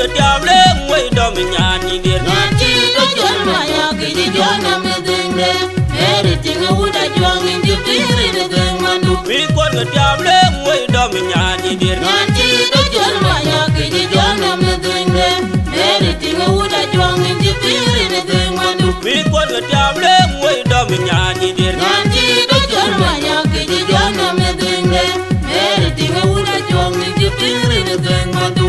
cái tiệm lên quay đom nhà nhị điên Ngan chi do chol maya ki di jona me dende Eri tinga uda juang indi piri de deng mandu mi con cái tiệm lên quay đom nhà nhị điên Ngan chi do chol maya ki di jona me dende Eri tinga uda juang indi piri de deng mandu mi con cái tiệm lên quay đom nhà nhị điên Ngan chi do chol maya ki di jona me dende Eri tinga uda juang indi piri de deng mandu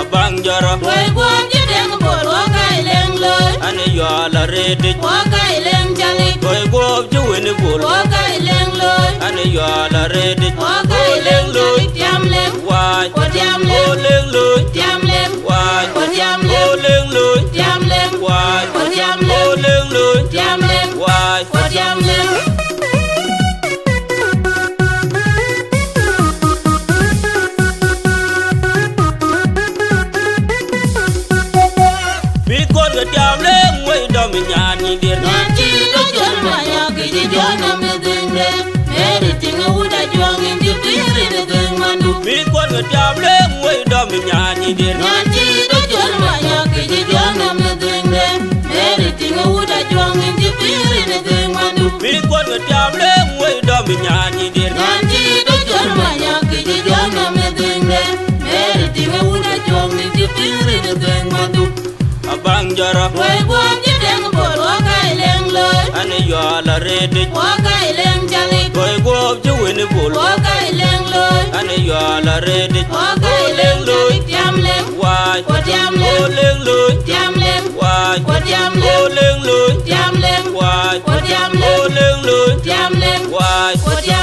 abang jara Wai guam je deng bor wa kai leng loy ane yo la rede Wa kai leng jali koy go juwe ni bol Wa kai leng loy ane yo la rede Wa kai leng jali tiam leng wai Wa tiam o leng leng loy Tiam leng wai Wa tiam o leng leng loy Tiam leng wai Wa tiam o leng leng loy Tiam leng wai Wa tiam leng mi con cái tiệm lên quay đom nhà nhị điên Ngan chi do chol maya ki di jona me dende Eri tinga uda juang indi piri de deng mandu mi con cái tiệm lên quay đom nhà nhị điên Ngan chi do chol maya ki di jona me dende Eri tinga uda juang indi piri de deng mandu mi con cái tiệm lên quay đom nhà nhị điên Ngan chi do chol maya ki di jona me dende Eri tinga uda juang indi piri de deng mandu abang jara Wai guam je deng bor wa kai leng loy ane yo la rede Wa kai leng jali koy go juwe ni bol Wa kai leng loy ane yo la rede Wa kai leng jali tiam leng wai Wa tiam o leng leng loy Tiam leng wai Wa tiam o leng leng loy Tiam leng wai Wa tiam o leng leng loy Tiam leng wai Wa tiam